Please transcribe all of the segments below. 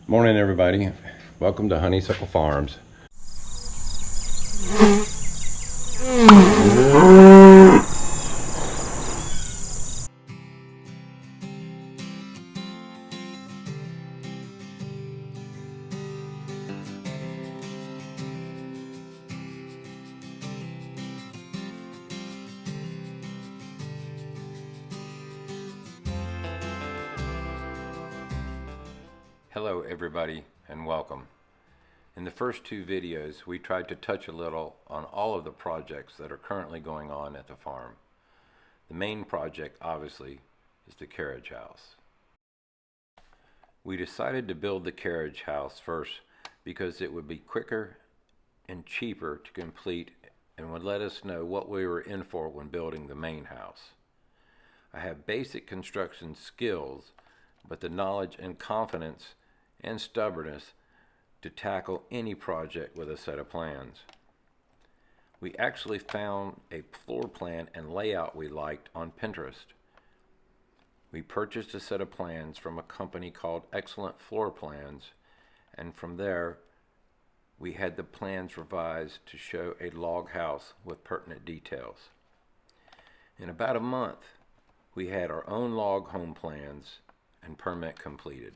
Morning everybody, welcome to Honeysuckle Farms. Hello everybody and welcome. In the first two videos we tried to touch a little on all of the projects that are currently going on at the farm. The main project obviously is the carriage house. We decided to build the carriage house first because it would be quicker and cheaper to complete and would let us know what we were in for when building the main house. I have basic construction skills, but the knowledge and confidence and stubbornness to tackle any project with a set of plans. We actually found a floor plan and layout we liked on Pinterest. We purchased a set of plans from a company called Excellent Floor Plans, and from there we had the plans revised to show a log house with pertinent details. In about a month we had our own log home plans and permit completed.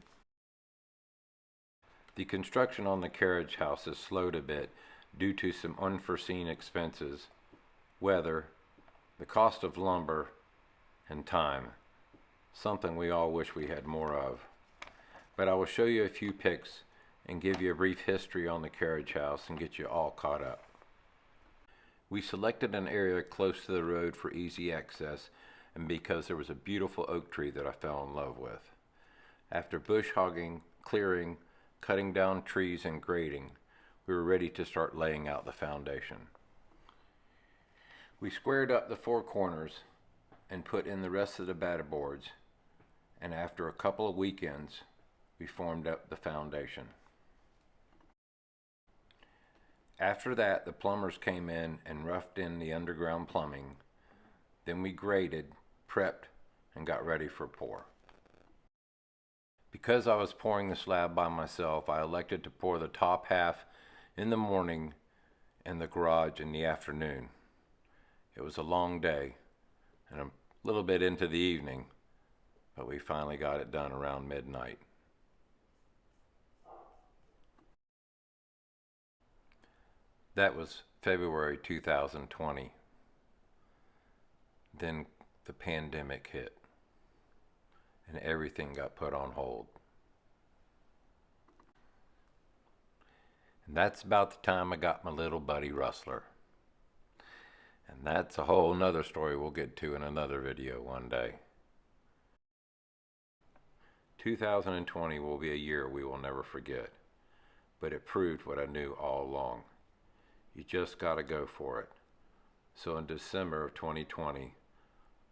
The construction on the carriage house has slowed a bit due to some unforeseen expenses, weather, the cost of lumber, and time, something we all wish we had more of. But I will show you a few pics and give you a brief history on the carriage house and get you all caught up. We selected an area close to the road for easy access and because there was a beautiful oak tree that I fell in love with. After bush hogging, clearing, cutting down trees and grading, we were ready to start laying out the foundation. We squared up the four corners and put in the rest of the batter boards, and after a couple of weekends we formed up the foundation. After that the plumbers came in and roughed in the underground plumbing. Then we graded, prepped, and got ready for pour. Because I was pouring the slab by myself, I elected to pour the top half in the morning and the garage in the afternoon. It was a long day and a little bit into the evening, but we finally got it done around midnight. That was February 2020. Then the pandemic hit and everything got put on hold. And that's about the time I got my little buddy Rustler. And that's a whole nother story we'll get to in another video one day. 2020 will be a year we will never forget, but it proved what I knew all along. You just gotta go for it. So in December of 2020,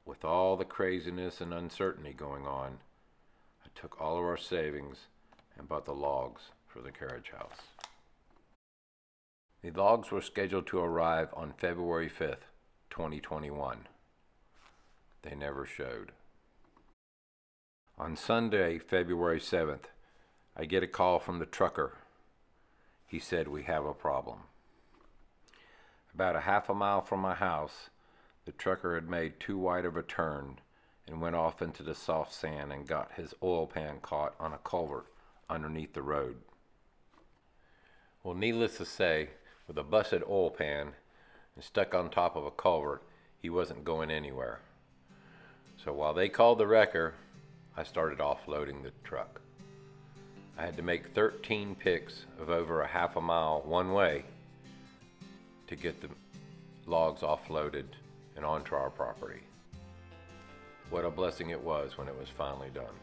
with all the craziness and uncertainty going on, I took all of our savings and bought the logs for the carriage house. The logs were scheduled to arrive on February 5th, 2021. They never showed. On Sunday, February 7th, I get a call from the trucker. He said, "We have a problem." About a half a mile from my house, the trucker had made too wide of a turn and went off into the soft sand and got his oil pan caught on a culvert underneath the road. Well, needless to say, with a busted oil pan and stuck on top of a culvert, he wasn't going anywhere. So while they called the wrecker, I started offloading the truck. I had to make 13 picks of over a half a mile one way to get the logs offloaded and onto our property. What a blessing it was when it was finally done.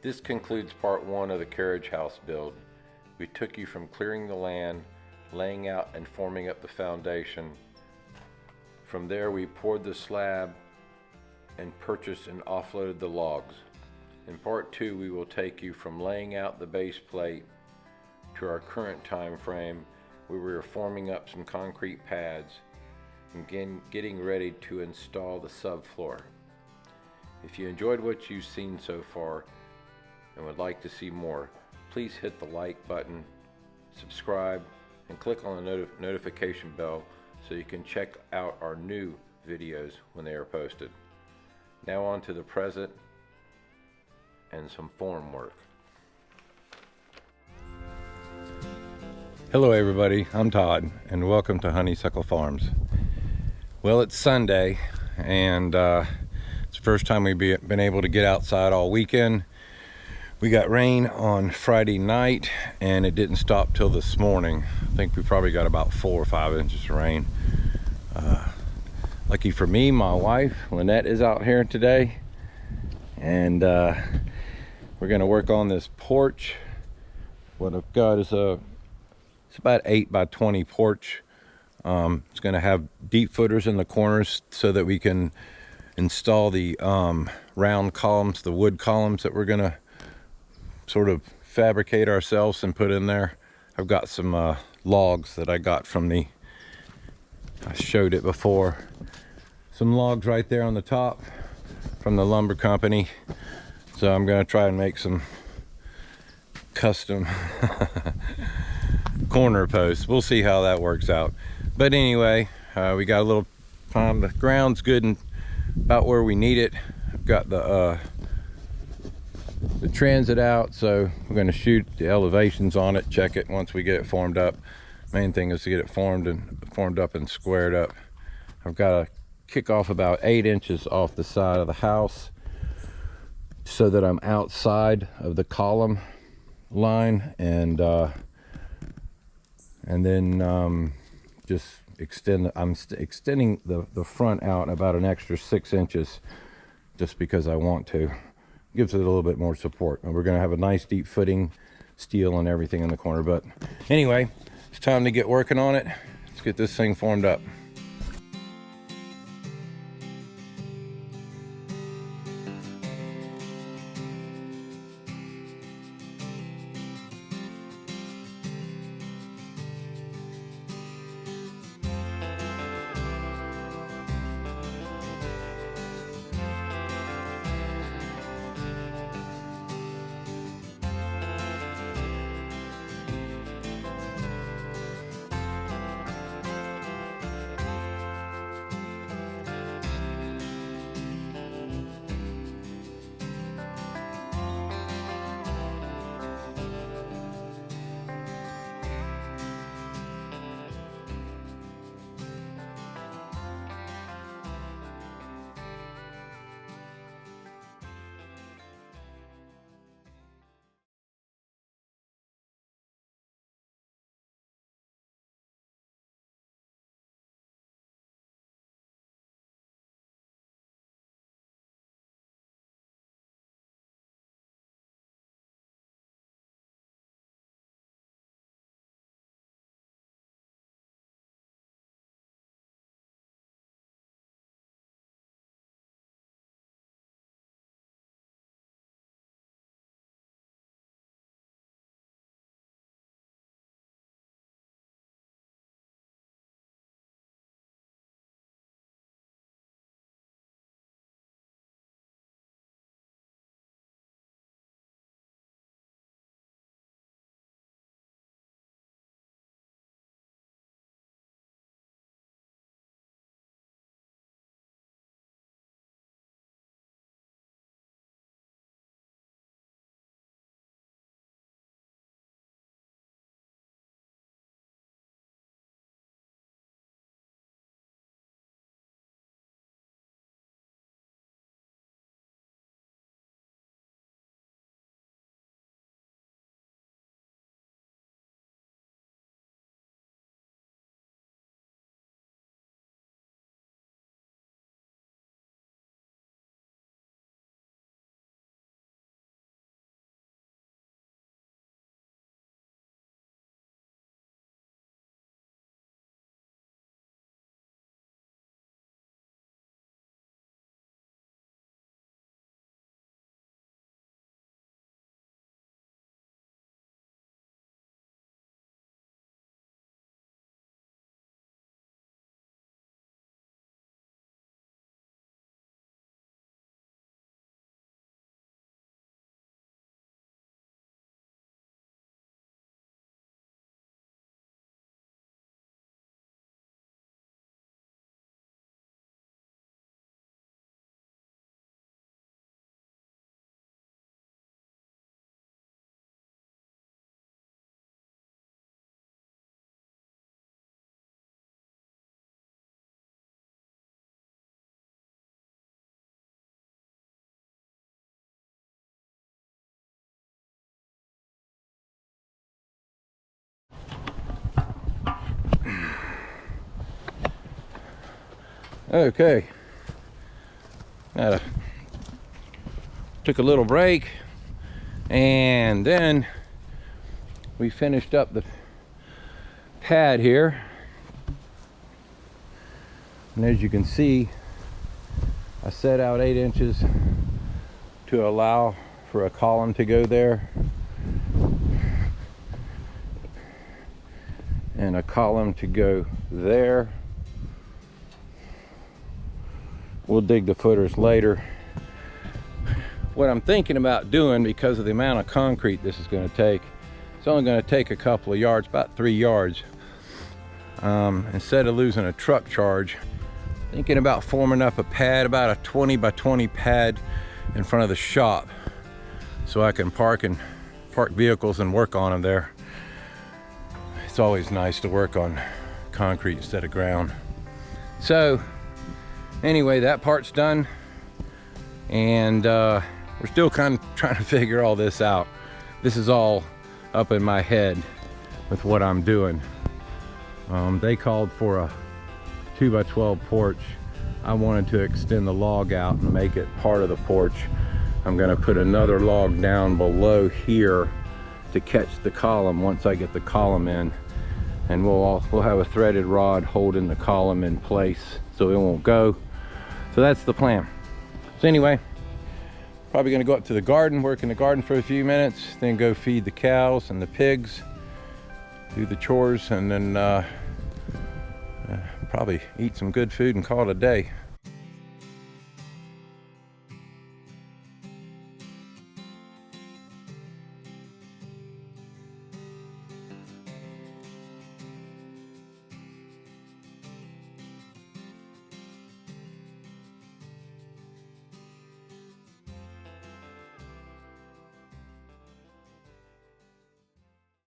This concludes part one of the carriage house build. We took you from clearing the land, laying out and forming up the foundation. From there we poured the slab and purchased and offloaded the logs. In part two we will take you from laying out the base plate to our current time frame where we are forming up some concrete pads and getting ready to install the subfloor. If you enjoyed what you've seen so far and would like to see more, please hit the like button, subscribe, and click on the notification bell so you can check out our new videos when they are posted. Now on to the present and some form work. Hello everybody, I'm Todd and welcome to Honeysuckle Farms. Well, it's Sunday and it's the first time we've been able to get outside all weekend. We got rain on Friday night and it didn't stop till this morning. I think we probably got about 4 or 5 inches of rain. Lucky for me, my wife Lynette is out here today, and we're gonna work on this porch. What I've got is it's about 8 by 20 porch. It's gonna have deep footers in the corners so that we can install the round columns, the wood columns that we're gonna sort of fabricate ourselves and put in there. I've got some logs that I got from I showed it before. Some logs right there on the top from the lumber company. So I'm gonna try and make some custom corner posts. We'll see how that works out. But anyway, we got a little time. The ground's good and about where we need it. I've got the transit out, so we're going to shoot the elevations on it, check it once we get it formed up. Main thing is to get it formed up and squared up. I've got to kick off about 8 inches off the side of the house so that I'm outside of the column line, and then just extend. I'm extending the front out about an extra 6 inches just because I want to. Gives it a little bit more support, and we're going to have a nice deep footing, steel and everything in the corner. But anyway, it's time to get working on it. Let's get this thing formed up. Okay. Took a little break, and then we finished up the pad here. And as you can see, I set out 8 inches to allow for a column to go there, and a column to go there. We'll dig the footers later. What I'm thinking about doing, because of the amount of concrete this is going to take, it's only going to take a couple of yards, about 3 yards. Instead of losing a truck charge, thinking about forming up a pad, about a 20 by 20 pad in front of the shop, so I can park vehicles and work on them there. It's always nice to work on concrete instead of ground. So anyway, that part's done, and we're still kind of trying to figure all this out. This is all up in my head with what I'm doing. They called for a 2 by 12 porch. I wanted to extend the log out and make it part of the porch. I'm going to put another log down below here to catch the column once I get the column in, and we'll have a threaded rod holding the column in place so it won't go. So that's the plan. So anyway, probably going to go up to the garden, work in the garden for a few minutes, then go feed the cows and the pigs, do the chores, and then probably eat some good food and call it a day.